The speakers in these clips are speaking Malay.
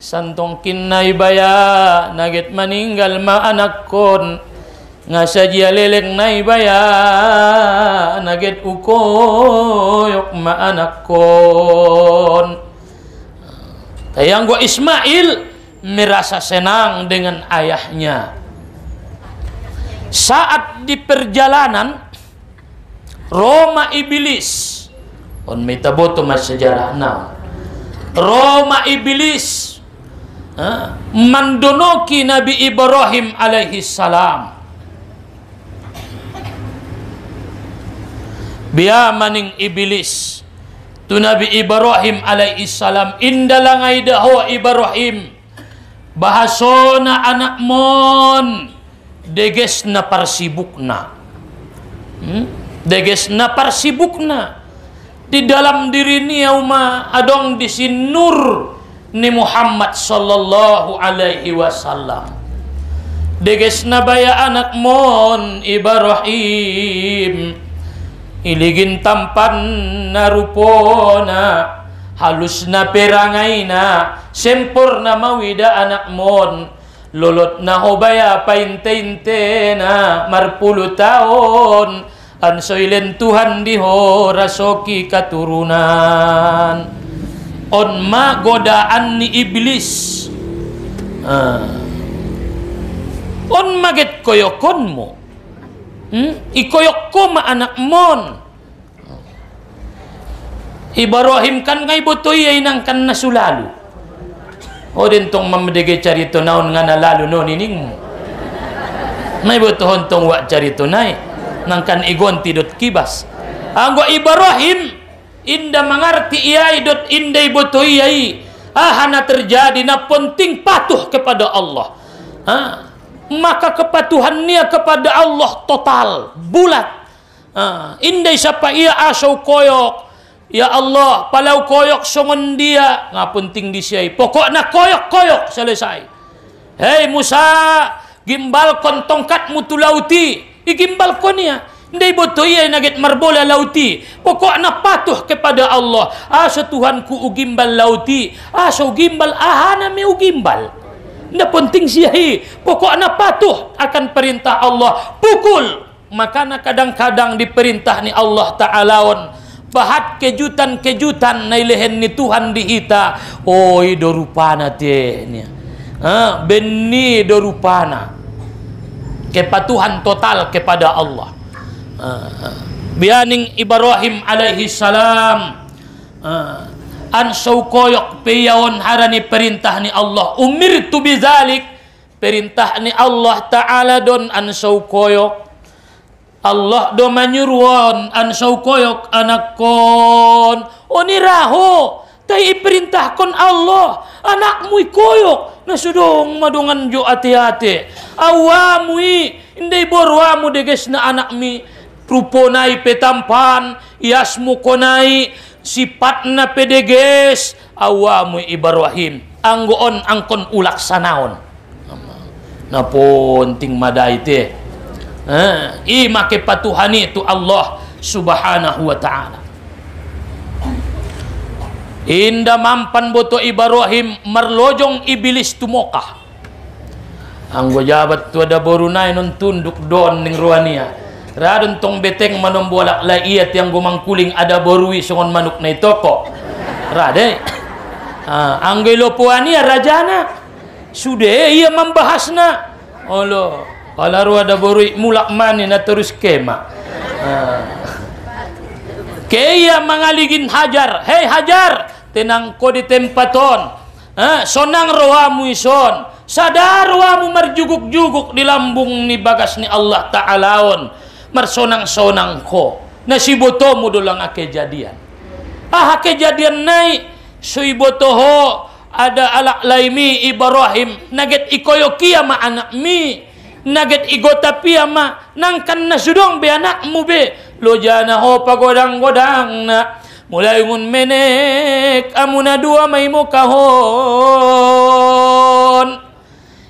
santong kinay baya nagit maninggal maanak kon nga sadya leleng nay baya nagit ukoyok maanak kon. Tayang gua Ismail merasa senang dengan ayahnya. Saat di perjalanan Roma iblis on mitaboto mas sejarah na Roma iblis mandonoki Nabi Ibrahim alaihi salam. Biya maning iblis tu Nabi Ibrahim alaihi salam indalangai daho Ibrahim bahasona anak mon deges na parsibukna. Deges na parsibukna di dalam diri niya adong di sinur ni Muhammad sallallahu alaihi wasallam. Deges na baya anak mon Ibrahim iligin tampan na rupona halus na perangay na sempurna mawida anak mon lolot na hobaya painte-inte na marpuluh tahun ansoilen Tuhan diho rasoki katurunan on ma godaan ni iblis on maget koyokon mo ikoyok ko ma anak mon Ibrahim kan ngay botoy ay nang kan nasulalu o din tong mamdege carito naon nga nalalu no nining mo may botohon tong wa carito nay nang kan igon tidot kibas anggo Ibrahim inda mangarti iyai dot indai botoy ay hana terjadi na penting patuh kepada Allah maka kepatuhan niya kepada Allah total bulat indai siapa ia asau koyok ya Allah palau koyok songon dia ngapunting di siya pokokna koyok selesai. Hei Musa gimbal kon tongkat mutu lauti igimbal kon ya ndai botoy ay nagit marbola lauti pokokna patuh kepada Allah asa Tuhanku ugimbal lauti asa ugimbal ahana me ugimbal nda penting siya pokokna patuh akan perintah Allah pukul makana kadang-kadang diperintah ni Allah ta'alaon bahat kejutan-kejutan na ilehen ni Tuhan dihita oi dorupana tehnya benni dorupana kepatuhan total kepada Allah bianing Ibrahim alaihi salam ansau koyok peyaon harani perintah ni Allah umirtu bizalik perintah ni Allah ta'ala don ansau koyok Allah do manyuruan ansau koyok anak kon oni raho tay perintah kon Allah anakmu koyok nasudong madungan jo ati-ati awamui indai borwamu deges na anakmi ruponai petampan yasmu konai sifatna pedeges awamu Ibrahim anggoon angkon ulak sanaon napon ting madai teh make patuhani itu Allah subhanahu wa ta'ala inda mampan boto Ibrahim marlojong iblis tumokah anggo jabat tu ada borunay non tunduk don ning ruania radon tong beteng manombolak laiyat yang gumangkuling ada borui songon manuk na itoko rade anggo lopuania rajana sudah ia membahasna Allah kalau ada borui mulak mani na terus kema kaya mangaligin Hajar hei Hajar tenang ko di tempaton sonang rohamu ison sadar rohamu marjuguk-juguk di lambung ni bagas ni Allah ta'alaon marsonang-sonang ko nasibotomu dolang kejadian kejadian naik suibotoho ada alak laimi Ibrahim naget ikoyokia ma anak mi naget igota piyama nangkan na sudong be anakmu be lo jana ho pagodang-godang na mulai ngun menek amuna dua may mo kahon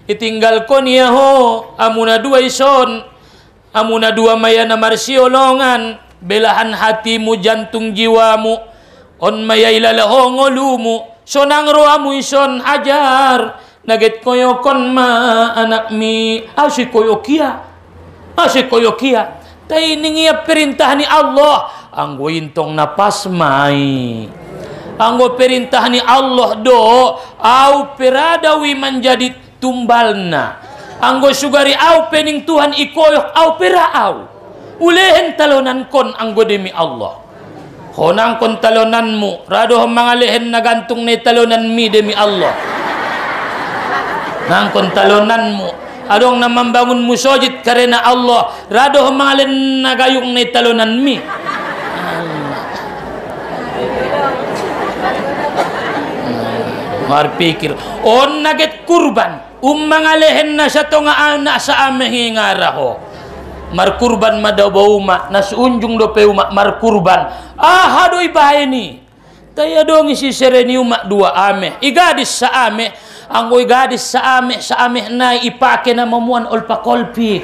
itinggal ko niya ho amuna dua ison amuna dua maya na marsiolongan belahan hatimu jantung jiwamu on maya ilalahong olumu sonang roamu ison Hajar naget koyokon ma anak mi asy koyokia tay ningia perintah ni Allah anggo intong napas mai anggo perintah ni Allah do au peradawi menjadi tumbalna anggo sugari au pening Tuhan ikoyok au pera au ulehen talonan kon anggo demi Allah honang kon talonanmu rado mangalehen nagantung ni talonan mi demi Allah nang kon talonanmu adong na membangun musojid karena Allah rado mangalen nagayung ni talonan mi marpikir on naget kurban mangalehen na sa tonga anak sa amehi ngaraho mar kurban madabaw ma nasunjung do pe umak mar kurban hadoy bahay ni tayo dong isi sereni umak dua ame igadis sa ame anggo igadis sa ame na ipake na mamuan olpa-kolpi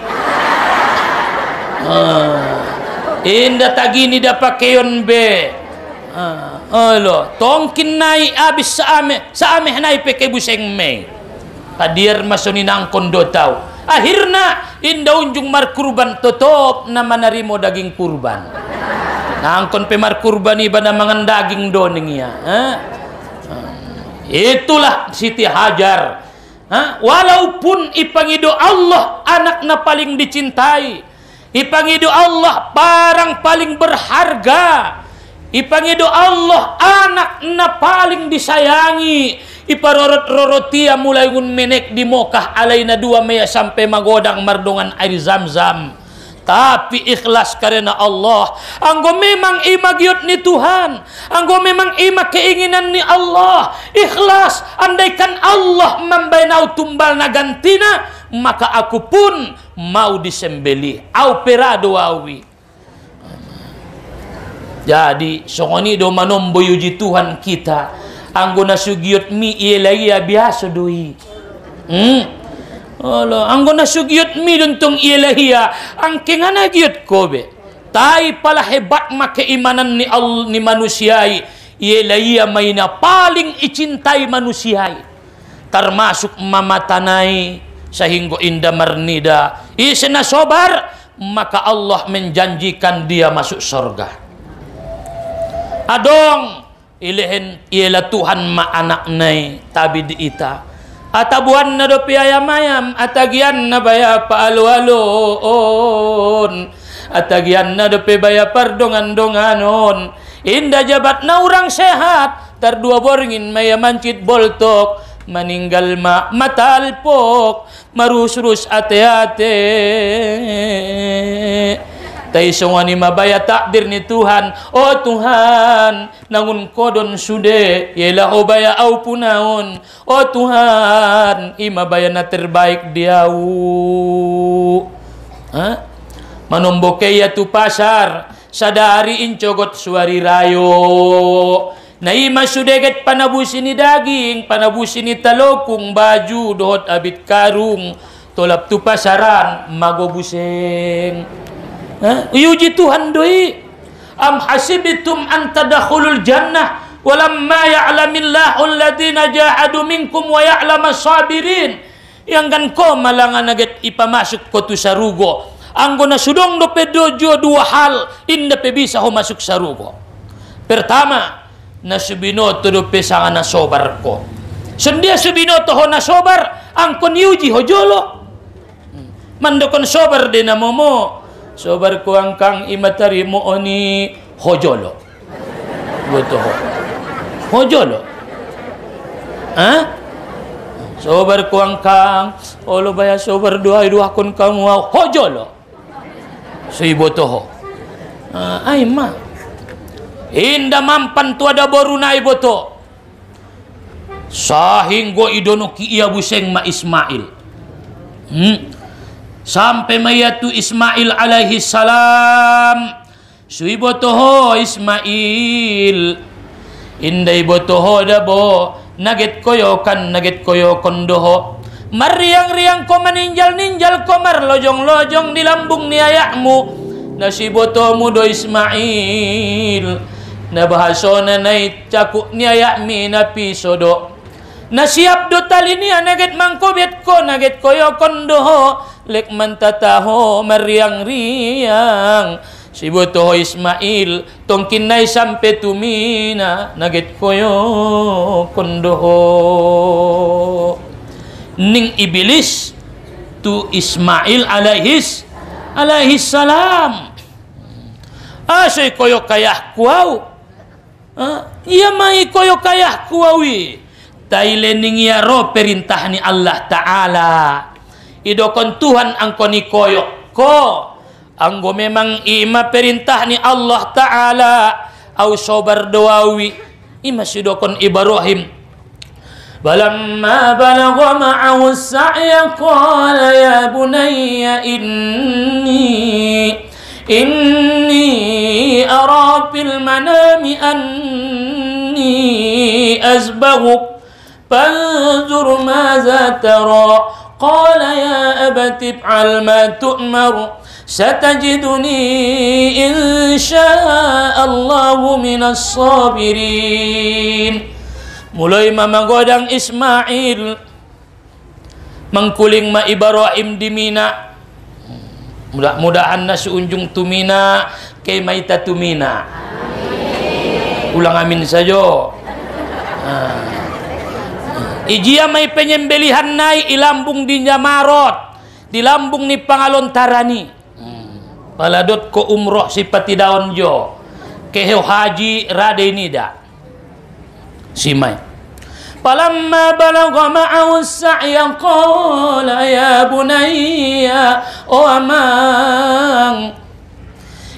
inda tagini da pakeyon be alo tongkin nai abis sa ame nai peke buseng me kadir masoni nang kondo tau akhirna inda unjung mar kurban totop na manarimo daging kurban nangkon pe mar kurban iba na mangan daging doning ya itulah Siti Hajar walaupun ipangido Allah anak na paling dicintai ipangido Allah barang paling berharga ipangido Allah anak na paling disayangi iparorot-rorotia mulai ngun menek di Mokah alaina 2 Mei sampai magodang mardongan air Zam-Zam tapi ikhlas karena Allah anggo memang ima giot ni Tuhan anggo memang ima keinginan ni Allah ikhlas andaikan Allah membainau tumbal nagantina maka aku pun mau disembeli au perado awi. Jadi songoni do manombo yuji Tuhan kita anggo nasugiot mi ielaya biasa doi anggo nasugiot mi duntong ielahia angke ngana giot kobe tai pala hebat make imanan ni Allah ni manusiai ielahia maina paling icintai manusiai termasuk mamatanai sehingga inda marnida isena sobar maka Allah menjanjikan dia masuk surga adong ilehen iela Tuhan ma anak nai tabi di ita atabuan na do piayamayam atagian na baya paalu-alun atagian na do pe baya pardongan-donganon inda jabat na urang sehat tar 2 boringin maya mancit boltok meninggal ma matalpok marus-rus ate-ate tay songani mabaya takdir ni Tuhan oh Tuhan nangun kodon sude yela obaya au punaon oh Tuhan imabaya na terbaik diau manomboke ya tu pasar sadari incogot suari rayo na ima sudeget panabusini daging panabusini talokung baju dohot abit karung tolap tu pasaran magobuseng uyuji Tuhan doi am hasibitum an tadkhulul jannah walamma ya'lamillahu alladhina jahadu minkum wa ya'lamas sabirin yang kan ko malangan naget ipamasuk ko tu sarugo anggo na sudong do pedojo 2 hal inda pe bisa ho masuk sarugo pertama na subinoto do pesanga na sobar ko sendia subinoto ho na sobar angkon yuji ho jolo mandokon sobar de na momo sobar ko angkang imatari mo oni hojolo betul hojolo sobar ko angkang olo baya sobar dua kon kamu hojolo so iboto ho ay ma inda mampan tu ada borunai boto sahinggo idono ki iya buseng ma Ismail sampai mayatu Ismail alaihi salam suibotoho Ismail indai botoho dabo naget koyokan doho mariang-riang ko maninjal-ninjal ko marlojong-lojong di lambung ni ayakmu nasibotomu do Ismail na bahaso na caku niya yakmi na pisodo na siap do tali niya naget mangkobet ko naget koyo kondoho lek mantataho mariang-riang si botoho Ismail tong kinay sampe tumina naget koyo kondoho ning iblis tu Ismail alaihi salam asoy koyo kayah kuau iya mai koyo kayah kuawi taile ning ya ro perintah ni Allah Ta'ala idokon Tuhan angko ni koyok ko anggo memang ima perintah ni Allah Ta'ala au sobar doawi ima sidokon Ibrahim balamma balagha ma'ahu as-sa'ya qala ya bunayya inni ara fil manami anni azbahuk fanzur maza tara qala ya abati if'al ma tu'mar satajiduni insya'allahu minas sabirin mulai mamagodang Ismail mangkuling ma Ibrahim di Mina mudah-mudahan na seunjung tumina kay maita tumina ulang amin saja ijia may penyembelihan nai ilambung di Nyamarot di lambung ni Pangalontarani paladot ko umroh si patidaon jo kehew haji rade nida simay falamma balagha ma'ahu as-sa'ya qala ya bunayya o amang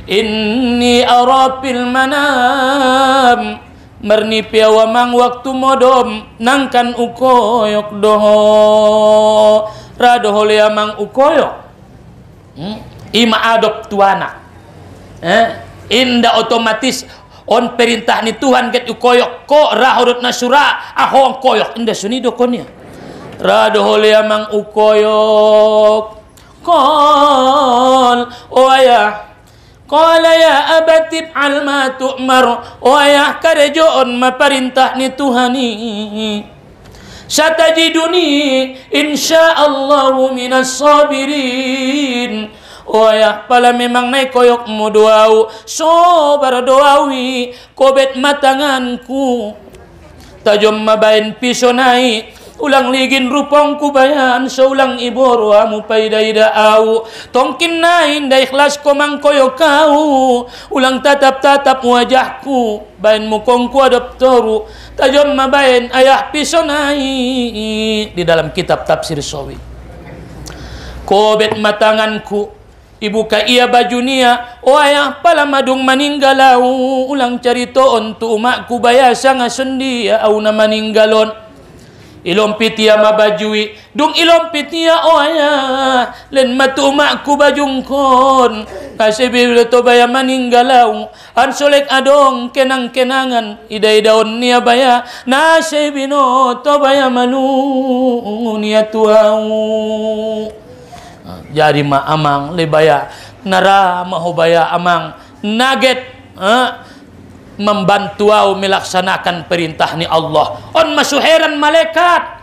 inni ara fil manam marni piawa mang waktu modom nangkan ukoyok doho radoho le amang ukoyok ima adop tuana inda otomatis on perintah ni Tuhan get ukoyok ko rahurut nasura ahong koyok inda sunido konya radoho le amang ukoyok qol o ayah qala ya abati if'al ma tu'mar o ayah karejoon maperintah ni Tuhani satajiduni insyaallahu minas sabirin o ayah pala memang naik koyok mo doaw sobar doawi kobet matanganku tajom mabain piso nai ulang ligin rupong kubayan so ulang iboro amu paidaida au tongkin nain da ikhlas ko mangkoyo kau ulang tatap-tatap wajahku bain mukongku adaptoru tajom mabain ayah piso nai di dalam kitab tafsir Sawi kobet matanganku ibu ka iya bajunia o ayah pala madung maninggalau ulang caritoon tu umakku bayasa nga sendia au na maninggalon ilompit ya mabajui dung ilompit ya o ayah len matu umakku bajungkon kasi bibli to baya maninggalau ansolek adong kenang-kenangan ida-idaon niya baya nasi bino to baya malu niya tuau jadi ma amang lebaya nara mahubaya amang naget membantu au melaksanakan perintah ni Allah on masuheran malaikat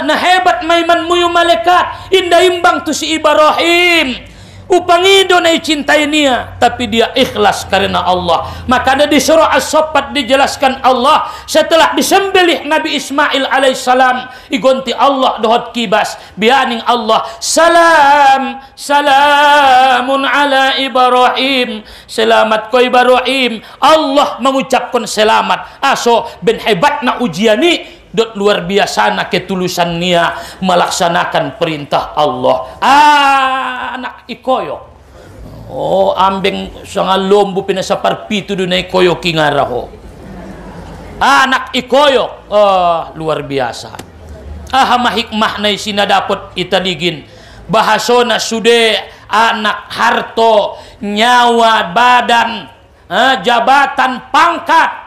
na hebat maiman muyu malaikat indah imbang tu si Ibrahim upangido na cintai niya tapi dia ikhlas karena Allah maka di surah As-Saffat dijelaskan Allah setelah disembelih Nabi Ismail alaihissalam igonti Allah dohot kibas bianing Allah salamun ala Ibrahim selamat ko Ibrahim Allah mengucapkan selamat aso ben hebatna ujiani dot luar biasa na ketulusan nia melaksanakan perintah Allah anak ikoyo oh ambeng sanga lombu pinasapar pitu dunay koyo kingaraho anak ikoyo luar biasa mahikmah na sinadapot italigin bahasona sude anak harto nyawa badan jabatan pangkat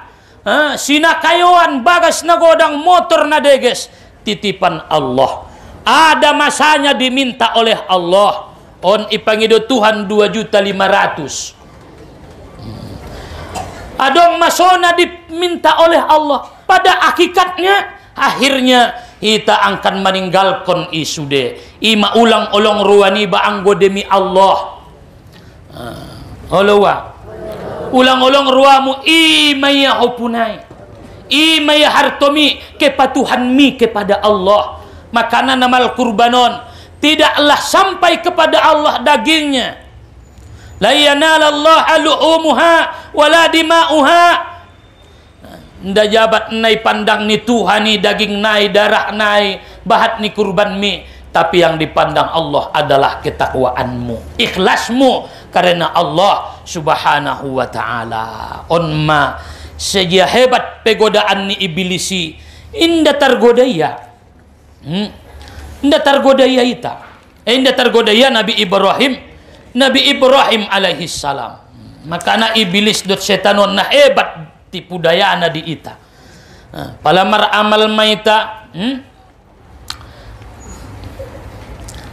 sinakayoan bagas nagodang motor na deges titipan Allah ada masanya diminta oleh Allah on ipangido Tuhan 2.500.000 Adong masona diminta oleh Allah. Pada hakikatnya akhirnya kita akan meninggalkan isude. Ima ulang olong ruani baanggo demi Allah. Olowa. Ulang-ulang ruamu imaya hopunai. Imaya hartomi kepatuhanmi kepada Allah. Makanan namal kurbanon tidaklah sampai kepada Allah dagingnya. La yanalallaha luhumuha wala dima'uha. Nda jabat nai pandang ni Tuhan ni daging nai darah nai bahat ni kurban mi, tapi yang dipandang Allah adalah ketakwaanmu, ikhlasmu karena Allah Subhanahu wa taala. Onma seja hebat pegodaan ni iblisi inda tergodaya. Inda tergodaya ita. Inda tergodaya Nabi Ibrahim alaihi salam. Makana iblis dot setanon na hebat tipu daya na di ita. Palamar amal maita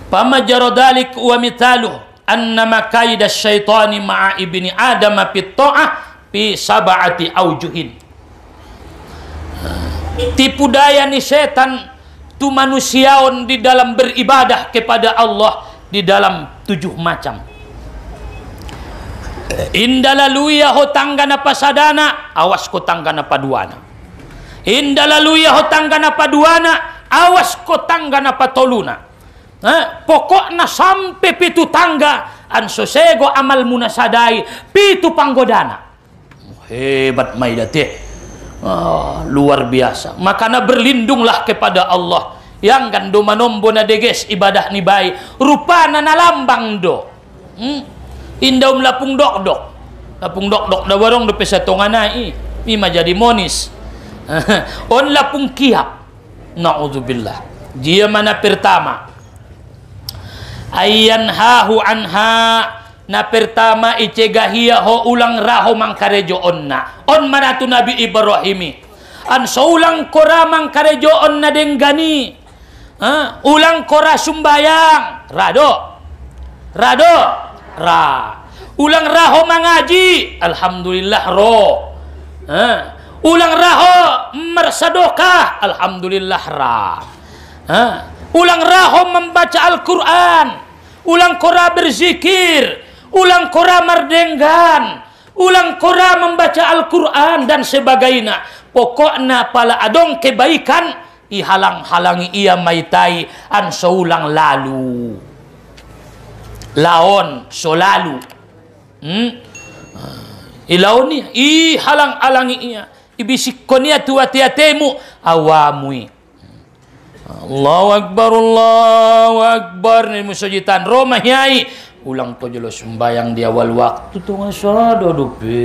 pamajaro dalik wa mithaluh annama kaida syaitani ma'a ibni adam fi ta'ah fi sab'ati aujuhin. Tipu daya ni setan tu manusiaon di dalam beribadah kepada Allah di dalam 7 macam. Indalaluya hotanggana pasadana, awas ko tanggana paduana. Indalaluya hotanggana paduana, awas ko tanggana patoluna. Pokokna sampai pitu tangga ansosego amal munasadai pitu panggodana. Hebat maidate. Luar biasa. Makanya berlindunglah kepada Allah. Yang kan do manombo na deges ibadah ni bayi rupana na lambang do. Indom lapung dok da warong do pesatonganai ima jadi monis. On lapung kiap. Naudzubillah. Dia mana pertama ayyan hahu anha na pertama icegahia ho ulang raho mangkarejo onna on manatu Nabi Ibrahimi an soulang kora mangkarejo onna denggani ulang kora sumbayang rado ulang raho mangaji alhamdulillah ro ulang raho mersadokah alhamdulillah ulang raho membaca Al-Quran, ulang kora berzikir, ulang kora merdenggan, ulang kora membaca Al-Quran dan sebagainya. Pokoknya pala adong kebaikan ihalang-halangi ia maitai an soulang lalu laon solalu ilaon ni ihalang-halangi ia ibisik konia tuati-atemu awamui. Allahu Akbar ni musujitan Roma nyai ulang to jelo sembayang di awal waktu tu ngasado dope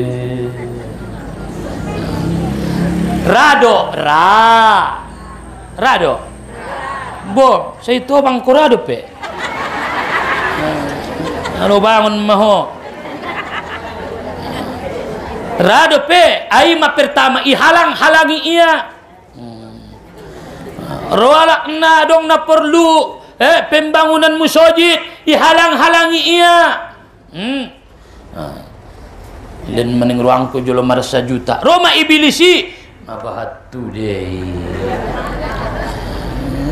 rado bo saya itu bang kurado pe alo bangun maho rado pe aima pertama ihalang-halangi ia roalak na dong na perlu pembangunan musojid ihalang-halangi ia dan mening ruangku jolo marasa juta Roma ibilisi mabahat tu deh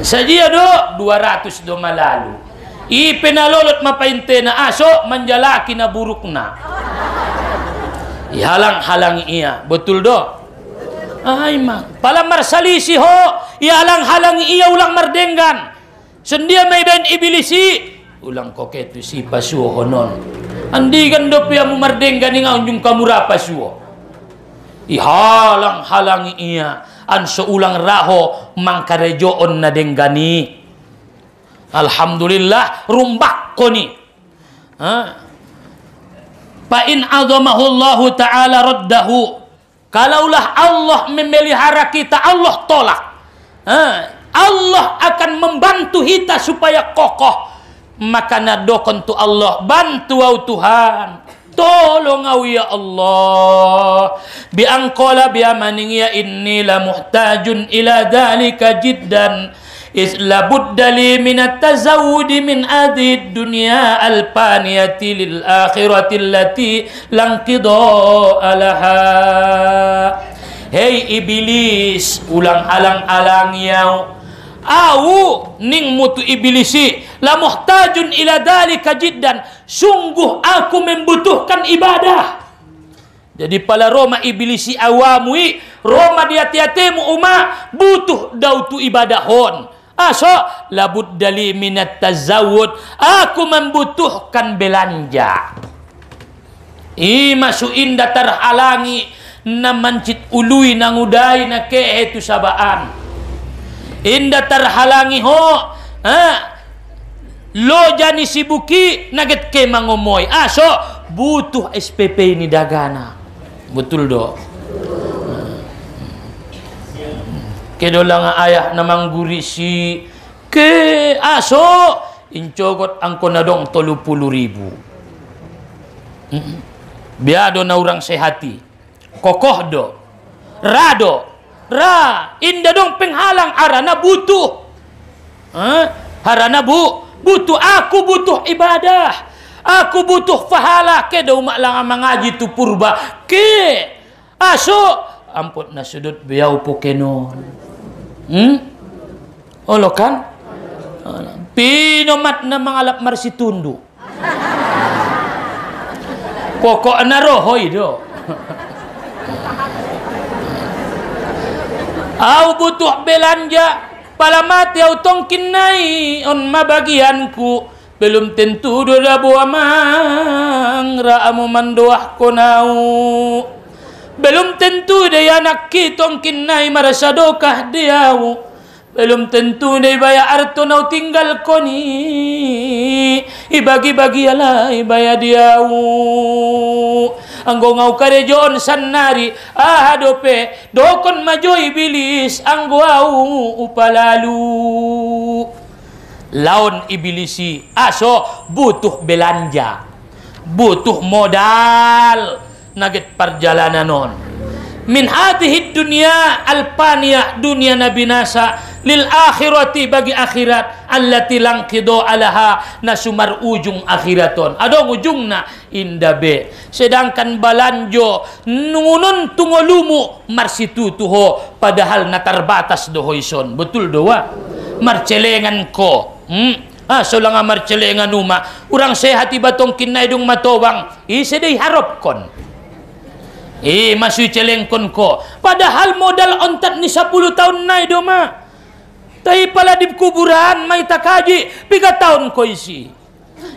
saja do 200 do malalu penalolot mapainte na aso manjalaki na buruk na ihalang-halangi ia betul do. Ay mak, palamar salisi ho, ihalang-halangi ia ulang merdenggan. Sendia may ben ibilisi, ulang koketu si pasuo honon. Andi gando pia mu merdenggan nga unjung kamura pasuo. Ihalang-halangi ia, anso ulang raho mangkarejoon na denggani. Alhamdulillah rumbak ko ni. Pa in azamahullahu ta'ala raddahu. Kalaulah Allah memelihara kita, Allah tolak. Allah akan membantu kita supaya kokoh. Maka nadokon tu Allah, bantu au Tuhan. Tolong au ya Allah. Biangkola biamaning ya inni la muhtajun ila dhalika jiddan. isla buddali minat tazawudi min adid dunya alpaniyati lil akhirati allati langqido alaha. Hei iblis, ulang alang-alang yaw au ning mutu iblisi la muhtajun ila dalika jiddan, sungguh aku membutuhkan ibadah. Jadi pala Roma iblisi awamui, Roma diati-atimu uma butuh dautu ibadahon. Aso labud dali minat tazawud, aku membutuhkan belanja. Masu inda terhalangi na mancit ului nangudai na kehe tu sabaan. Inda terhalangi ho, lo jani sibuki naget ke mangomoy. Aso butuh SPP ini dagana. Betul do. Kedolang ayah namang gurisi ke aso incogot angko na dong 30.000. Biado na urang sehati. Kokoh do. Rado. Ra inda dong penghalang arana butuh. Harana butuh, aku butuh ibadah. Aku butuh pahala ke do mak lang mangaji tu purba ke aso ampun na sudut biau pokenon. Olo kan pinomat na mangalap marsitundu pokok na rohoy do. Au butuh belanja palamat yaw tongkin nai on mabagianku belum tentu doda buamang raamu mandoah konau, belum tentu dia anak kitong kinai marasa dokah diau, belum tentu dia baya arto nau tinggal koni ibagi-bagi alai baya diau anggo ngau karejon sannari ahadope dokon majoi bilis anggo au upalalu. Lawan iblisi aso butuh belanja, butuh modal naget perjalanan non min hadhihi dunya alpaniyah, dunia nabi nasa lil akhirati bagi akhirat allati langqido alaha nasumar ujung akhiraton adong ujungna indabe. Sedangkan balanjo nungunon tungolumu marsitu tuho padahal natarbatas dohoison. Betul doa marcelengan ko so lang marcelengan uma urang sehat ibatong kinay dung matobang sedai harap kon masui celengkon ko padahal modal ontat ni 10 tahun nai doma tapi pala di kuburan may takaji 3 tahun ko isi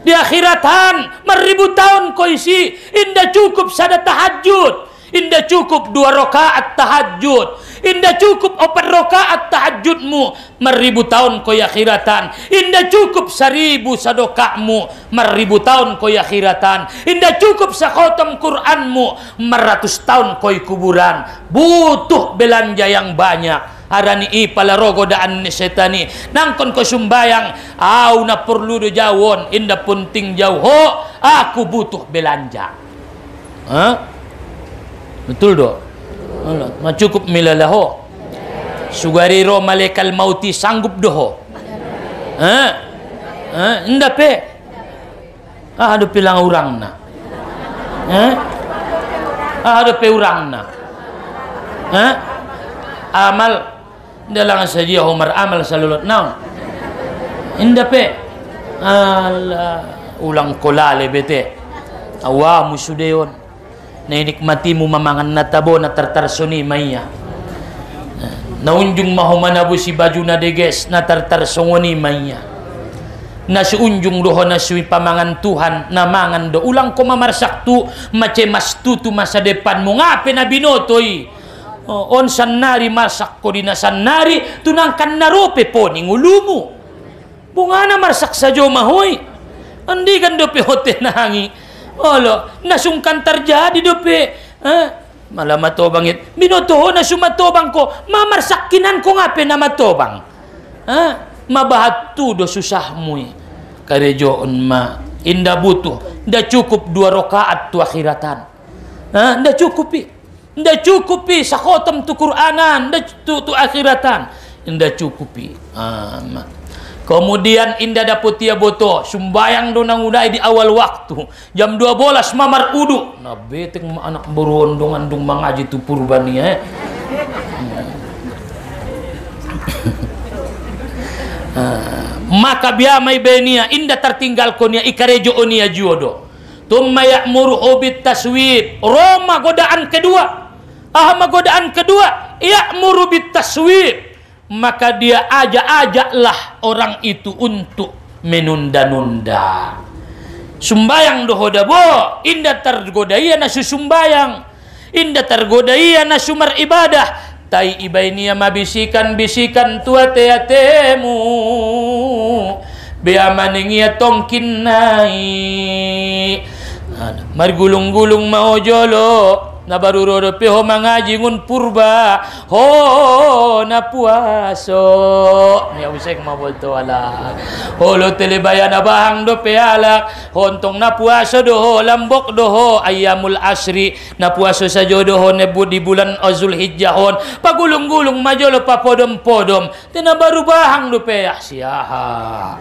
di akhiratan 1000 tahun ko isi indah cukup sada tahajud, indah cukup 2 rakaat tahajud, indah cukup 4 rakaat tahajudmu 1000 tahun ko akhiratan, indah cukup 1000 sadokahmu 1000 tahun ko akhiratan, indah cukup sakhotam Qur'anmu 100 tahun ko kuburan. Butuh belanja yang banyak. Harani pala rogo daan ni setani nangkon ko sumbayang au na perlu do jawon indah punting jauh ho aku butuh belanja. Betul do? Cukup milalaho. Sugariro malekal mauti sanggup doho. Indah pe. Ada pilang urang na. Ada pe urang na. Amal dalang saja Umar amal salulot naon. Indah pe. Ulang kolale bete. Awamu sudeon. Nainikmatimu mamangan natabo na tartarsoni maya. Naunjung mahumanabu si baju na deges na tartarsongoni maya. Nasuunjung doho na sui pamangan Tuhan na mangan do. Ulang ko mamarsak tu macemas tutu masa depan mo ngape na binotoy. On sanari marsak ko din na sanari tunangkan narope po ning ulumu. Bunga na marsak sa jo mahoy. Andi kan dope hote na hangi. Olo, nasungkan terjadi dope. Malah matobang it. Binotoho na sumatobang ko. Mamarsakinan ko ngape na matobang. Mabahat tu do susahmu. Karejoon ma. Indah butuh. Nda cukup 2 rakaat tu akhiratan. Nda cukupi. Nda cukupi sa khotam tu Qur'anan. Nda tu akhiratan. indah cukupi. Kemudian indah daput dia boto sumbayang donang udai di awal waktu jam 12 mamar udu. Nah betek anak berondong andung mangaji tu purbani maka biamai benia indah tertinggal konia ikarejo onia juodo. Tumma ya'muruhu bit taswib. Roma godaan kedua. Godaan kedua ya'muru bit taswib. Maka dia ajaklah orang itu untuk menunda-nunda. Sumbayang dohoda bo, indah tergodai nasu sumbayang. Indah tergodai nasu mar ibadah. Tai ibainia mabisikan-bisikan tua teatemu. Biamaningia tongkin nai. Margulung-gulung mau jolo na baru rodo peho mangaji ngun purba ho na puaso ni usek mabolto ala holo telebaya na bahang do pealak hontong na puaso doho lambok doho ayamul asri na puaso sa jodoho nebu di bulan Azul Hijjahon pagulung-gulung majolo papodom-podom tina baru bahang do peah siaha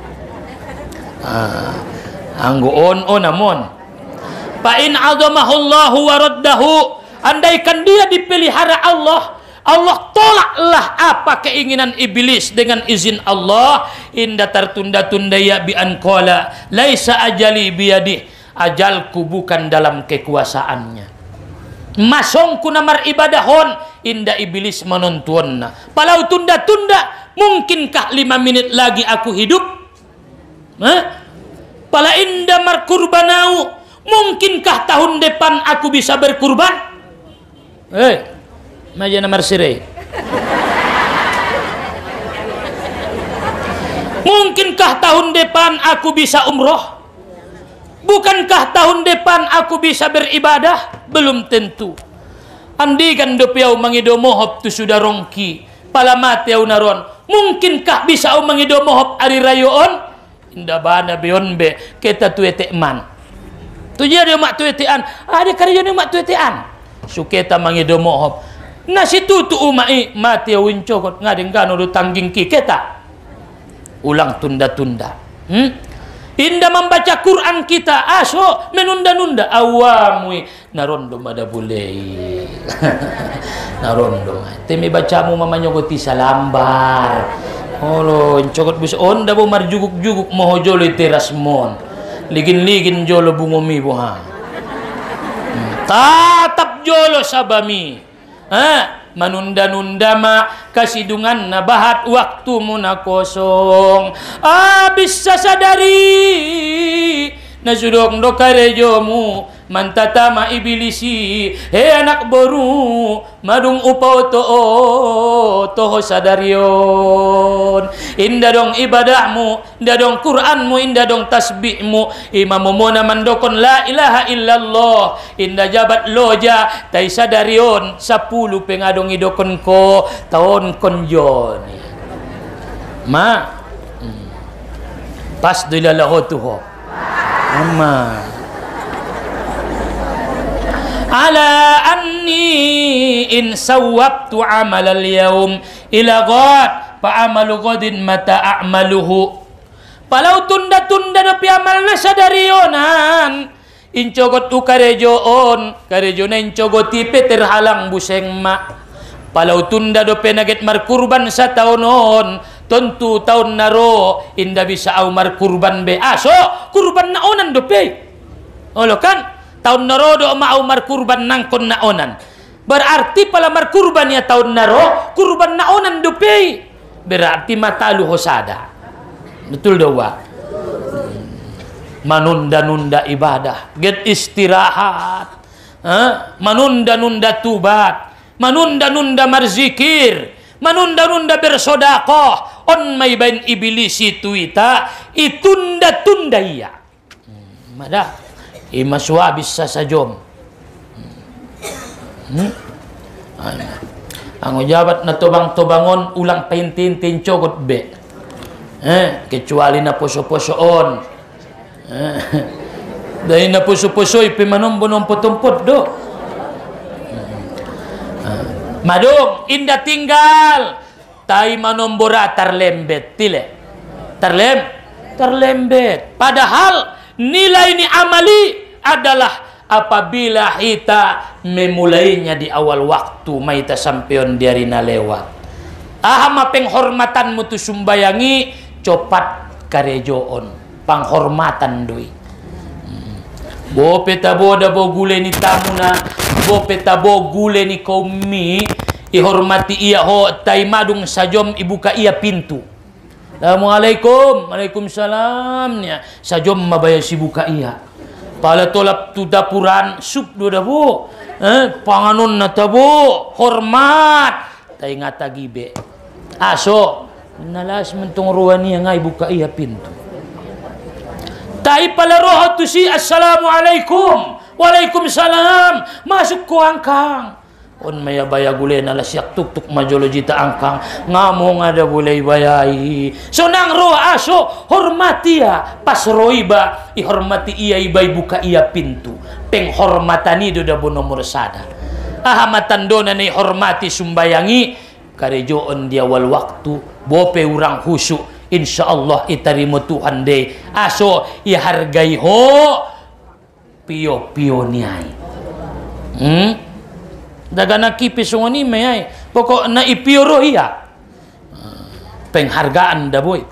anggo on namon fa in azamahullahu wa raddahu. Andaikan dia dipelihara Allah, Allah tolaklah apa keinginan iblis dengan izin Allah. Indah tertunda-tunda ya bi an qala laisa ajali biyadih. Ajalku bukan dalam kekuasaannya. Masongku namar ibadahon indah iblis menontonnya. Palau tunda-tunda mungkinkah 5 menit lagi aku hidup? Pala indah mar kurbanau mungkinkah tahun depan aku bisa berkurban? Maja namar sirai. Mungkinkah tahun depan aku bisa umroh? Bukankah tahun depan aku bisa beribadah? Belum tentu. Andikan dopiau mangido mohop tu sudah rongki. Pala mati au naron. Mungkinkah bisa au mangido mohop ari rayoon? Indah bana bionbe kita tuete man. Tujuh dia mak tuetean. Ada karya ni mak tuetean. Suketa mangido mohop. Nasi tutu umai mati wincokot ngadeng kanu do tangging kita. Ulang tunda-tunda. Indah membaca Quran kita aso menunda-nunda awamui narondo mada bulei. Narondo. Temi bacamu mamanya goti salambar. Olo cokot bus onda bo marjuguk-juguk moho jolo teras mon. Ligin-ligin jolo bungomi boha. Tatap jolo sabami. Menunda-nunda ma kasidungan na bahat waktumu na kosong. Bisa sadari na sudok do karejomu mantatama ibilisi he anak boru madung upau toho sadarion indah dong ibadahmu indah dong Quranmu indah dong tasbihmu imamu mona mandokon la ilaha illallah indah jabat loja tai sadarion 10 pengadong idokon ko tahun konjoni ma pas dilalahotuho amma ala anni in sawabtu amal al-yawm ila ghad fa amalu ghadin mata a'maluhu palau tunda-tunda dopi amalna sadarionan incogot tu karejoon karejona incogoti terhalang buseng ma palau tunda dopi naget markurban sa taonon tentu tahun naro indah bisa au markurban be aso kurban naonan dopi olo kan tahun narodo mau markurban nangkon naonan berarti pala markurban ya tahun naro kurban naonan dupi berarti matalu hosada betul doa manunda-nunda ibadah get istirahat manunda-nunda tubat manunda-nunda marzikir manunda-nunda bersodakoh on may bain iblis itu ita itunda-tunda iya madah imaswa bisa sajom ang jabat na tobang-tobangon ulang paintin-tin cogot be kecuali na poso-posoon dahil na poso-posoy pimanom-bonom potumpot do madung indah tinggal tai manombora terlembet tile terlembet. Padahal nilai ini amali adalah apabila kita memulainya di awal waktu maita sampeon diarina lewat. Ahama penghormatan mutu sumbayangi copat karejoon penghormatan doi. Bo petabo da bo gule ni tamuna, bo petabo gule ni kaumi, ihormati ia ho tai madung sajom ibuka ia pintu. Assalamualaikum, waalaikumsalam nya. Sajom mabaya si buka ia. Pala tolap tu dapuran sup do dabo. Panganon na tabo, hormat. Tai ngata gibe. Aso, nalas mentong ruani nga ibuka ia pintu. Tai pala roh tu si assalamualaikum, waalaikumsalam, masuk ko angkang. On maya baya gule na lasyak tuk majolo jita angkang ngamong ada bulay bayai. So nang roh aso hormati ya pas roiba ihormati iya ibay buka iya pintu. Penghormatani do da nomor sada. Ahamatan do na ni hormati sumbayangi karejoon dia wal waktu bope urang husu. Insyaallah itarimo Tuhan de aso ihargai ho pio niai. Daga nakipis ngoni mayai pokok na ipio ro iya penghargaan da boy.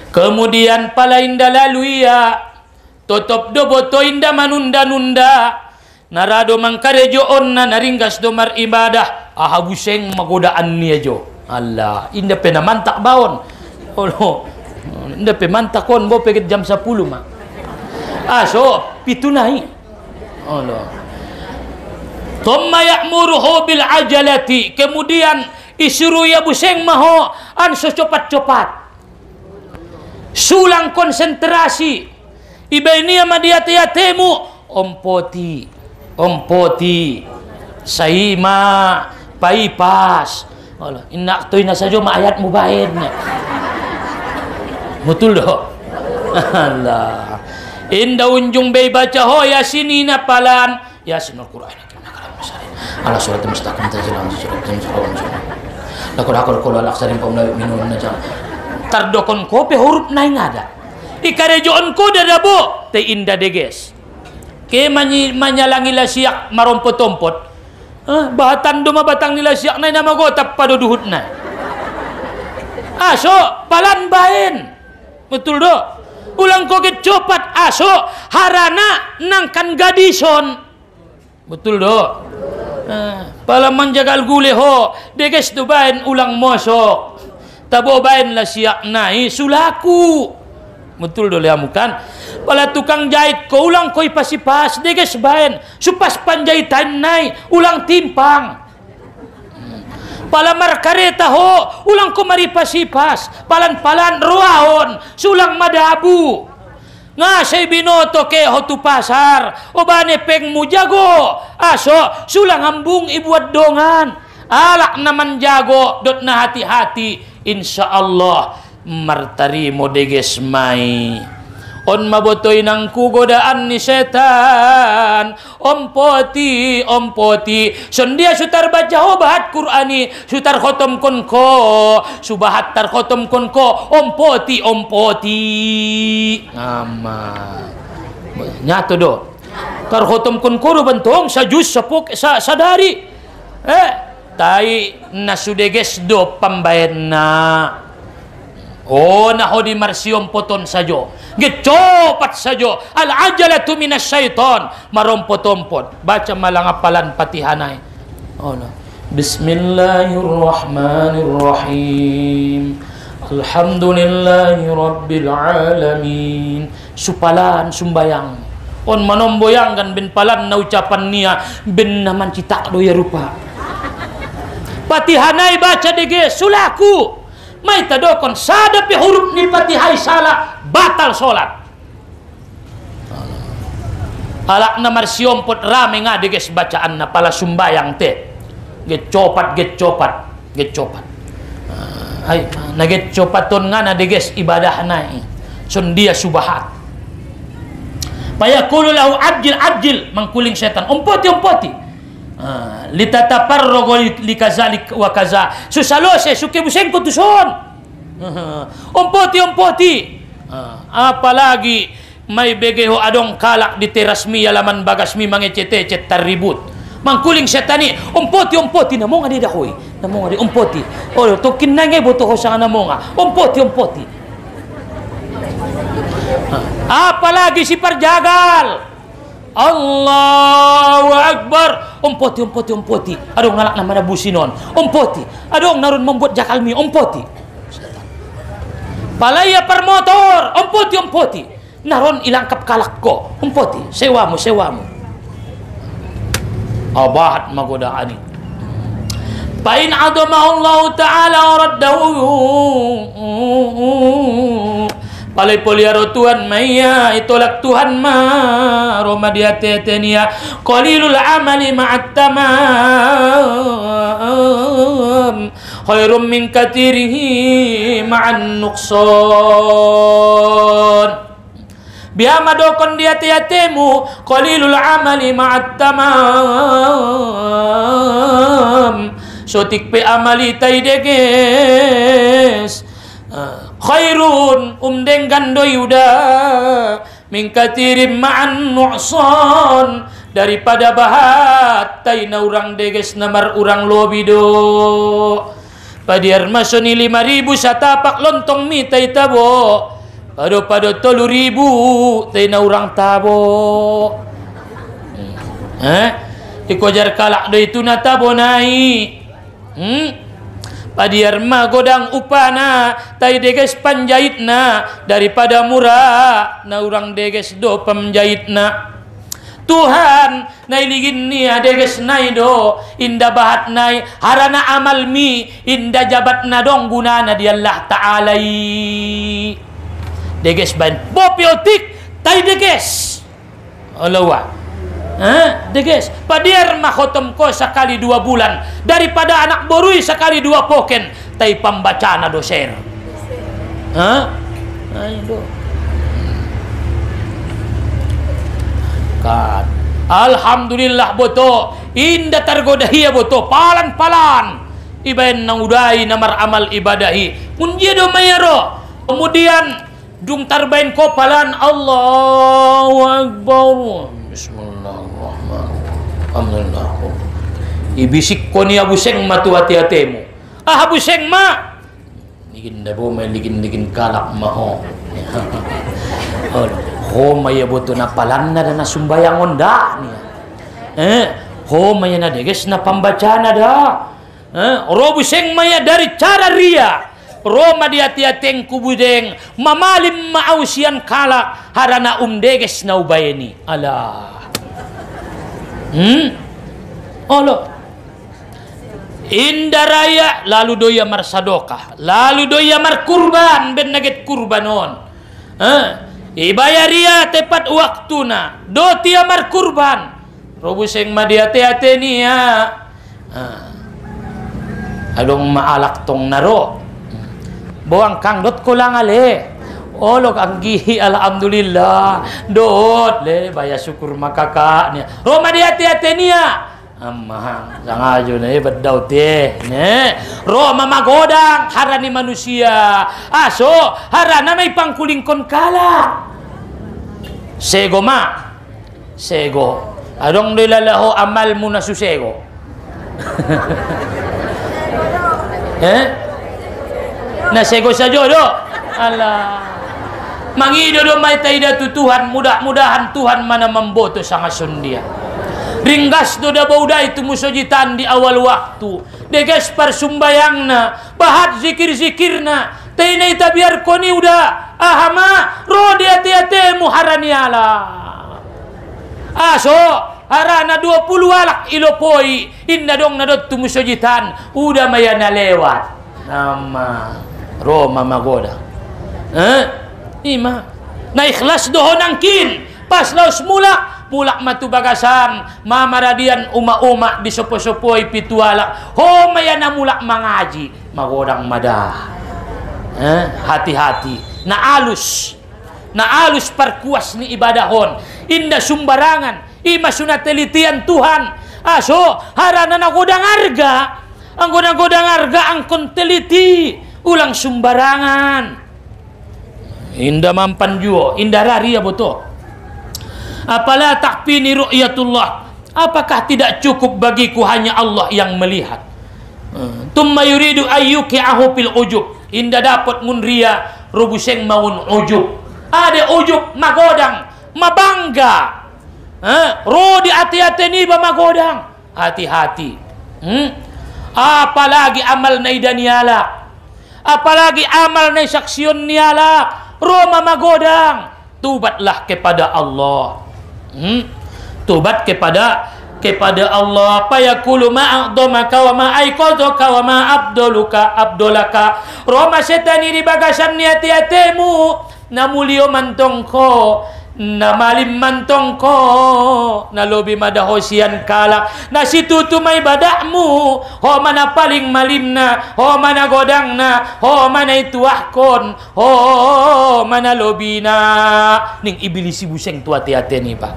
Kemudian pala inda lalu iya totop do boto inda manunda-nunda narado mangkarejoon na naringgas domar ibadah ahabuseng magodaan niya jo. Allah, inda penamantak baon. Oh, inda pemantak kon bo pegit jam 10 mah. So pitunai. Allah. Thumma ya'muruhu bil ajalati. Kemudian isuruh ya buseng maho an secopat-copat. Sulang konsentrasi. Ibaini ama dia temu ompoti. Saima paipas. Allah, inna toy na sajo maayat mubaidnya. Betul doh. Allah. Inda unjung bay baca ho yasini na palan yasinul Qur'an itu nakalam masalah. Ala surat mustaqim tajilan surat mustaqim. Lakor kolo laksarin paula minun najam. Tardokon ko pe huruf nai ngada. Ikarejoon ko dadabo te inda deges. Ke manyalangi lasiak marompot-ompot. Bahatan duma batang nila siak na nama gotap pada duhut na. Aso palan bain. Betul do. Ulang koget copat aso harana nangkan gadison. Betul do. Pala manjagal gule ho deges do bain ulang mosok. Tabo bain la siak nai sulaku. Betul do liamu kan. Pala tukang jahit ko ulang koi pasipas deges bain supas panjahitan nai ulang timpang. Pala markareta ho ulang ko maripasipas palan-palan ruahon sulang madabu. Ngasay binoto ke ho tu pasar obane peng mujago aso sulang ambung ibuat dongan alak naman jago dot na hati-hati insyaallah martarimo deges mai. On mabotoy ng kugodaan ni setan ompoti sondia sutar baca ho bahat Qur'ani sutar khotom kon ko subahat tar khotom kon ko ompoti ama nyato do tar khotom kon ko bantong sa jus sapok sa sadari tai nasudeges do pambayan na. Oh, naho di marsiom poton sajo. Gecopat sajo. Al-ajalatu minas syaiton. Marompot-ompot. Baca malangapalan patihanay. Oh, no. Bismillahirrahmanirrahim. Alhamdulillahi rabbil alamin. Supalan sumbayang. On manomboyang kan bin palan na ucapan niya bin naman cita do ya rupa. Patihanay baca dege sulaku. May tadokon sadapi huruf ni Fatihah salah batal solat. Alak na marsiompot rame nga diges bacaan na pala sumbayang te. Gecopat. Ay nagetcopaton nga na diges ibadah na sundia subahat. Payakulu lahu ajil mangkuling setan. Ompoti. litataparrogo likazalik wa kaza susalose suke buseng ko tuson ompoti apalagi may begeho adong kalak di terasmi alaman bagasmi mangecete-cet taribut mangkuling setani ompoti namo nga di dakoy namo nga di ompoti to kinangay boto ko sa namo nga ompoti apalagi si parjagal Allahu Akbar ompoti adong ngalak na manabusinon ompoti adong naron membuat jakalmi ompoti palaya per motor ompoti naron ilangkap kalak ko ompoti sewamu abahat magodaani pain adamahullahu ta'ala raddahu palay poliaro Tuhan maya itolak Tuhan ma Roma diatetenia qalilul amali ma'at tamam khairum min katirihi ma'an nuqsan biama dokon diate-atemu qalilul amali ma'at tamam sotik pe amali taideges khairun umdeng gando yuda min katirim ma'an nu'son daripada bahat taina urang deges namar urang lobido padiar masoni 5.000 satapak lontong mi tay tabo pado 3.000 taina urang tabo ikojar kalak do itu na tabo nai padiar ma godang upana tai deges panjahitna daripada murah na urang deges do pamjahitna Tuhan nai ligin ni deges nai do inda bahat nai harana amal mi inda jabat na dong gunana di Allah Ta'ala deges ban bopiotik tai deges alawa deges padiar makhotom ko sekali 2 bulan daripada anak borui sekali 2 poken tai pembacana doser ayo kan alhamdulillah boto inda targodahia boto palan ibaen nang udai namar amal ibadahi munjedo mayaro kemudian dung tarbain ko palan Allahu Akbar bismillahirrahmanirrahim alhamdulillah ibisik ko ni abuseng matu hati-hatimu abuseng ma ligin dabo may ligin kalak maho ho maya boto na palan na na sumbayang onda ho maya na deges na pambaca na da robuseng maya dari cara ria Roma di hati-hateng kubudeng mamalim maausian kalak harana deges na ubayeni alah olo indaraya lalu doya mar sadokah lalu doya mar kurban ben naget kurbanon ibayaria tepat waktuna do tia mar kurban robuseng madiate-ate niya adong maalak tong naro boang kang dot ko lang ale olok ang gihi alhamdulillah dot le baya syukur makaka niya Roma diate-ate niya amang sangajo na bedaw te ne Roma magodang harani manusia aso harana may pangkulingkon kala sego adong dilalaho amal mo na susego nasego sa jodoh alah mangido do may taida tutuhan mudah-mudahan Tuhan mana memboto sa ngasun dia ringgas do da bauday tumusojitan di awal waktu deges parsumbayangna bahat zikir-zikirna tainay tabiar ko ni udah ahama ro di hati-hati muharaniala aso harana 20 alak ilopoi inna dong nadot tumusojitan udah maya na lewat nama Roma magoda ima na ikhlas dohon angkin pas laos mulak matu bagasan mamaradian uma-uma di sopo-sopoi pitualak ho maya na mulak mangaji magodang madah hati-hati na alus perkuas ni ibadahon inda sumbarangan ima sunatelitian Tuhan Aso harana nagodang harga. Ang godang harga angkon teliti ulang sumbarangan. Indah mampan juo, indah rari ya betul. Apala takfini ru'yatullah. Apakah tidak cukup bagiku hanya Allah yang melihat? Tumma yuridu ayyuki'ahu fil ujub. Indah dapat ngunria rubuseng maun ujub. Ada ujub magodang, mabangga. Ro di hati-hati ni ba magodang. Hati-hati. Apalagi amal na idaniala. Apalagi amal na saksyon niala. Ro magodang. Tubatlah kepada Allah. Tubat kepada Allah. Payakulu ma'adhamaka wa ma'aiqadhaka wa ma'abdolaka. Roma setani di bagasan ni hati-hatimu. Namulio mantongko. Na malim mantongko. Na lobi madahosian kala. Na situ may badakmu. Ho mana paling malimna. Ho mana godangna. Ho mana ituahkon. Ho mana lobina. Ning ibilisi buseng tu hati-hati ni pak.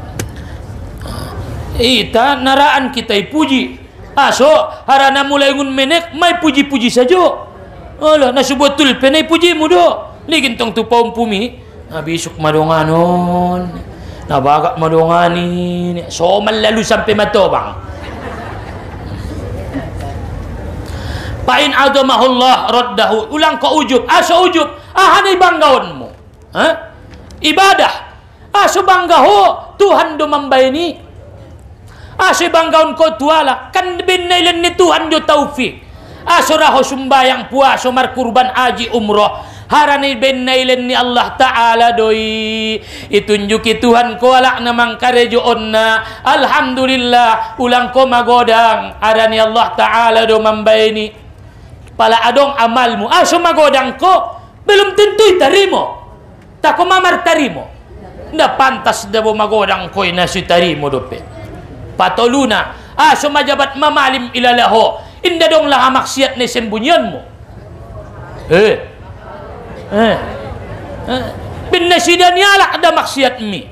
Ita naraan kita puji. Aso harana mulai ngun menek may puji-puji saja. Alah nasubotul penay puji mo do. Ligintong tu paumpumi. Nabisok madunganon. Nabagak madunganin. So malalu sampai matobang. Pain adamahullah raddahu. Ulang ko ujub. Aso ujub. Hanay banggaon mo. Ibadah. Aso banggaho. Tuhan do mambayani. Aso banggaon ko tuala. Kan binailan ni Tuhan do taufik. Aso raho sumbayang puaso markurban haji umroh. Harani benailen ni Allah Ta'ala doi. Itunjuki Tuhan ko alak namang karejoon na. Alhamdulillah. Ulang ko magodang. Harani Allah Ta'ala do mambayani. Pala adong amalmu. Aso magodang ko. Belum tentu itarimo. Tako mamar tarimo. Nda pantas dabo magodang ko inasi tarimo dope. Patoluna. Aso majabat mamalim ilalaho. Inda dong lang maksiat ni sembunyan mo. Binasidan yalak ada maksiat mi.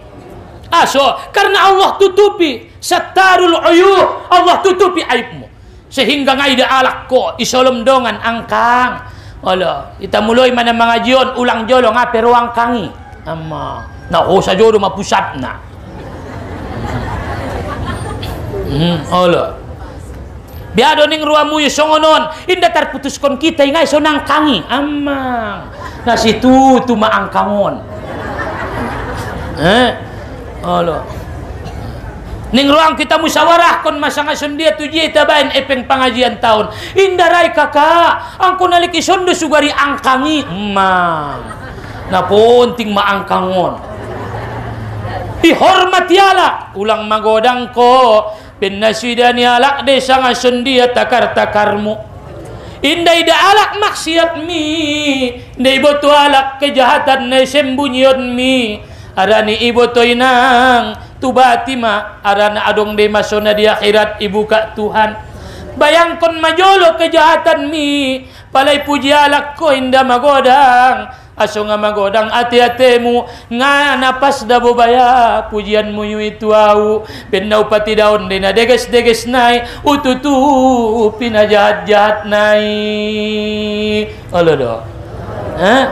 Aso karena Allah tutupi satarul uyub. Allah tutupi aibmu. Sehingga ngaida alak ko isolom dongan angkang. Ala kita mulai mana mangajion ulang jolo ngape ruang kangi. Amma na sa jodo mapusat na. Ala biado ning ruamu yusongonon inda terputuskon kita ingai sonang kangi amang na situ tu maangkangon alo ning ruang kita musyawarah kon masanga sundia tuji tabain epeng pengajian tahun inda rai kakak angko naliki sondo sugari angkangi emang na ponting maangkangon dihormati ala ulang magodang ko Penaswidani alak desa ngasun dia takar-takarmu. Indai da alak maksiat mi. Indai boto alak kejahatan na sembunyion mi. Arani ibo toinang tubati ma. Arana adong de masona di akhirat ibu ka Tuhan. Bayangkon majolo kejahatan mi. Palay puji alak ko inda magodang. Aso nga magodang ati-atemu nga napas da bobaya pujian mo yu itu au penau pati daun dina deges-deges nai ututu pinajahat-jahat nai alo do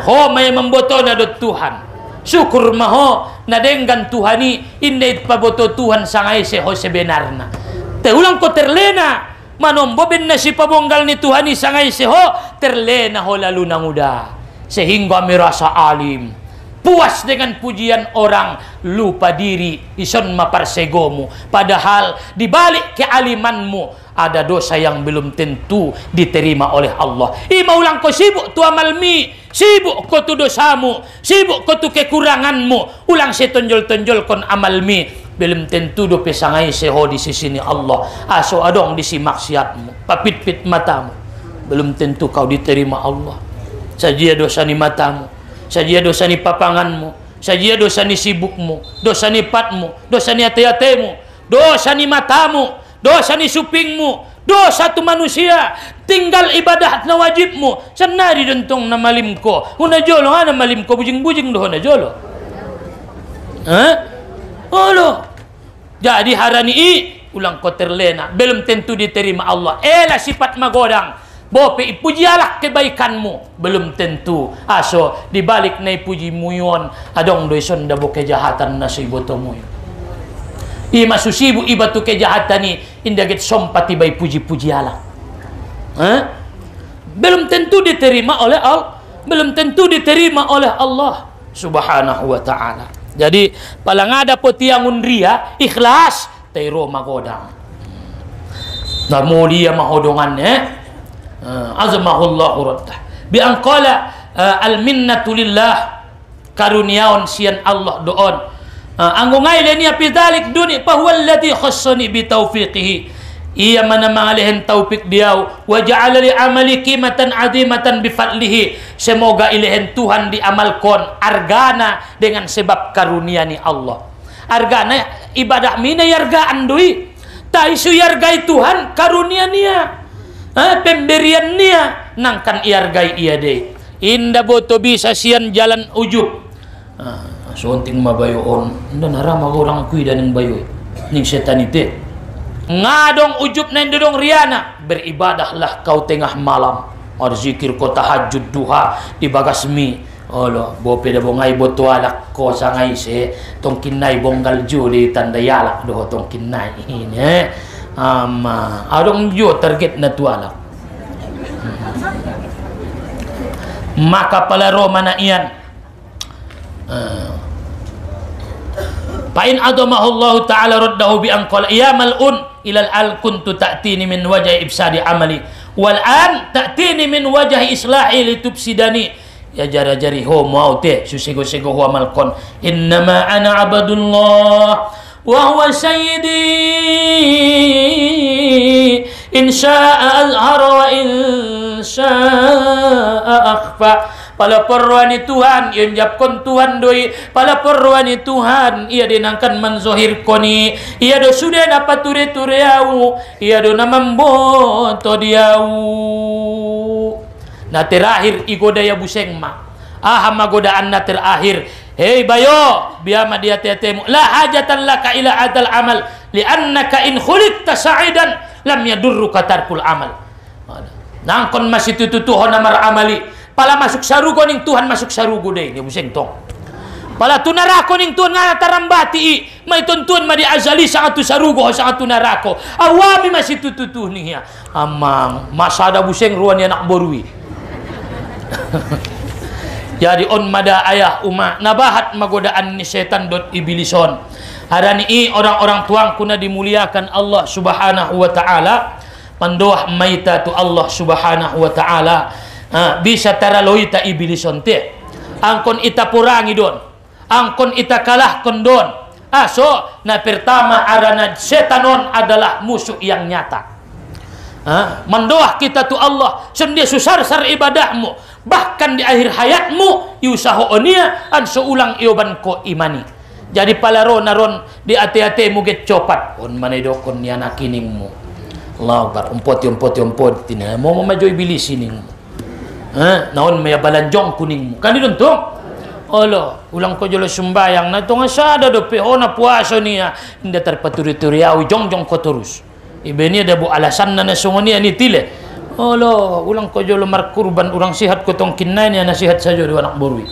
ho may memboto na do Tuhan syukur maho nadenggan Tuhani indait paboto Tuhan sangay seho sebenarna te ulang ko terlena manombo ben na si pabonggal ni Tuhani sangay seho terlena ho lalu nanguda sehingga merasa alim puas dengan pujian orang lupa diri ison maparsegomu padahal dibalik kealimanmu ada dosa yang belum tentu diterima oleh Allah imaulang ko sibuk tu amalmi sibuk ko tu dosamu sibuk ko tu kekuranganmu ulang setonjol-tonjol kon amalmi belum tentu do pesangai seho di sisi ni Allah aso adong di si maksiatmu papit-pit matamu belum tentu kau diterima Allah saja dosa ni matamu, saja dosa ni papanganmu, saja dosa ni sibukmu, dosa ni patmu, dosa ni hati-hatimu, dosa ni matamu, dosa ni supingmu, dosa tu manusia, tinggal ibadah na wajibmu, sanari dentong na malimko, huna jolo nga na malimko, bujing-bujing doh na jolo. Olo, jadi harani ulang ko terlena, belum tentu diterima Allah. Lah sifat magodang. Bope ipujialah kebaikanmu, belum tentu. Aso dibalik na ipujimu yon, adong doison dabo kejahatan na sibotomu yon. Ima susibu ibatu kejahatan ni indaget sompati bay puji-pujialah. Belum tentu diterima oleh Allah, belum tentu diterima oleh Allah Subhanahu wa ta'ala. Jadi palang ada po tiangun ria ikhlas tayro magodang. Namo dia mahodongannya azamahullahu raddah bi an qala al minnatu lillah, karuniaon sian Allah doon anggo ngaile niya pidalik duni fa huwa alladhi khassani bi taufiqihi, ia mana mangalihin taufik diau wa ja'ala li amali qimatan azimatan bi fadlihi, semoga ilehen Tuhan diamalkon argana dengan sebab karunia ni Allah. Argana ibadah mina yargaan doi ta isu yargai Tuhan karunia nia, pemberian nia nangkan iargai ia deh. Inda boto bisa sian jalan ujub sonting mabayoon nda narama orang kui dan yang bayoy ning setan itu ngadong ujub na indodong riana, beribadahlah kau tengah malam, berzikir kau tahajud duha di bagasmi. Olo bope da bongai botualak ko sangai se tong kinai bonggal ju di tanda yalak do tong kinai ini ama adong ju target na tualak. Maka palaro mana ian Fa'in adamahullahu ta'ala raddahu bi an qala ya mal'un ilal al kuntu ta'tini min wajhi ibsadi amali wal an ta'tini min wajhi islahi litubsidani ya jara-jari ho maute susego-sego huwa malkon innama ana abadullah wa huwa sayyidi in syaa azhara wa in syaa akhfa. Pala perwani Tuhan ia njapkon Tuhan doi, pala perwani Tuhan ia dinangkan menzohir koni, ia do sudah dapat ture-tureau, ia do namamboto diau. Nah terakhir igodaya buseng ma aham godaan na terakhir, hei bayo biama dia tetemu la hajatan laka ila adal amal liannaka in khuliqta sa'idan lam yadurruka tarkul amal. Nangkon masih tututuhon amar amali pala masuk sarugo ning Tuhan masuk sarugo deh dia buseng tong. Pala tunarako ning Tuhan ngana tarambati may tuntun ma di azali sa atu sarugo sa atu narako. Awami masih tututuh nih ya. Amang masada buseng ruan anak borui. Jadi on mada ayah umma nabahat magodaan ni setan dot ibilison. Harani orang-orang tuang kuna dimuliakan Allah Subhanahu wa taala. Pandoah maita tu Allah Subhanahu wa taala. Bisa taraloita ibilison te angkon ita purangi don, angkon ita kalahkon don. So na pertama arana setanon adalah musuh yang nyata. Mendoah kita tu Allah sendia susar-sar ibadahmu, bahkan di akhir hayatmu iusaho onia an seulang ioban ko imani. Jadi palaro naron di ate-ate muget copat on manedokon yana kiningmu. Allahu akbar umpot tina mau memajo iblis siningmu. Naon maya balanjong kuning kan didon tuh olo ulang ko jolo sembayang na to nga sada do pehona puasa niya inda terpaturi-turiau jong ko terus ibeni ada bu alasan na nasongonia ni tile olo ulang ko jolo markurban urang sihat ko tong kinai niya nasihat saja do anak borwi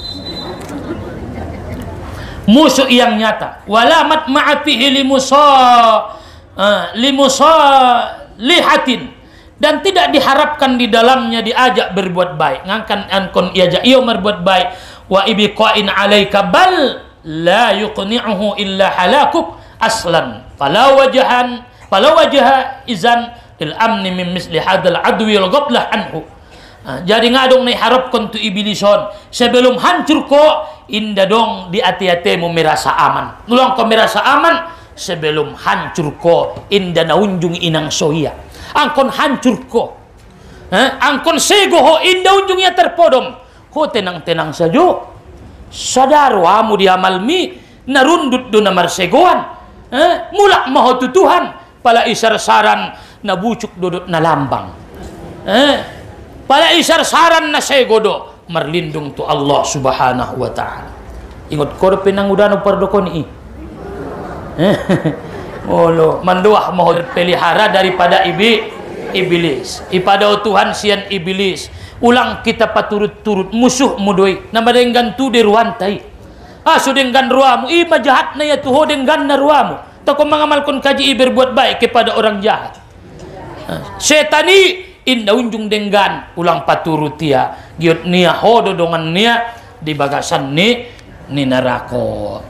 musuh yang nyata walamat ma'atihi lihatin dan tidak diharapkan di dalamnya diajak berbuat baik ngangkan ankon iajak iyo berbuat baik wa ibiqain alaika bal la yuqni'uhu illa halakuk aslan fala wajaha izan lil amni min misli hadal adwi al ghaflah anhu. Jadi ngadong ni harapkan tu ibilison sebelum hancur ko inda dong di ati-atimu merasa aman nulang ko merasa aman sebelum hancur ko inda naunjung inang soia angkon hancur ko angkon sego ho inda unjungnya terpodom ho tenang-tenang saja sadar wamu diamalmi narundut do namar segoan mulak maho tutuhan pala isar saran na bucuk dodot na lambang pala isar saran na segodo marlindung tu Allah Subhanahu wa taala ingot ko pinangudano pardokon Olo manduah mau pelihara daripada iblis. Ipada Tuhan sian iblis. Ulang kita paturut-turut musuh mudoi. Nama dengan tu di ruantai. So dengan ruamu. Ima jahat na ya tuho dengan na ruamu. Tako mengamalkan kaji berbuat baik kepada orang jahat. Setani inda unjung dengan ulang paturut dia. Giot nia hodo dongan nia di bagasan ni neraka.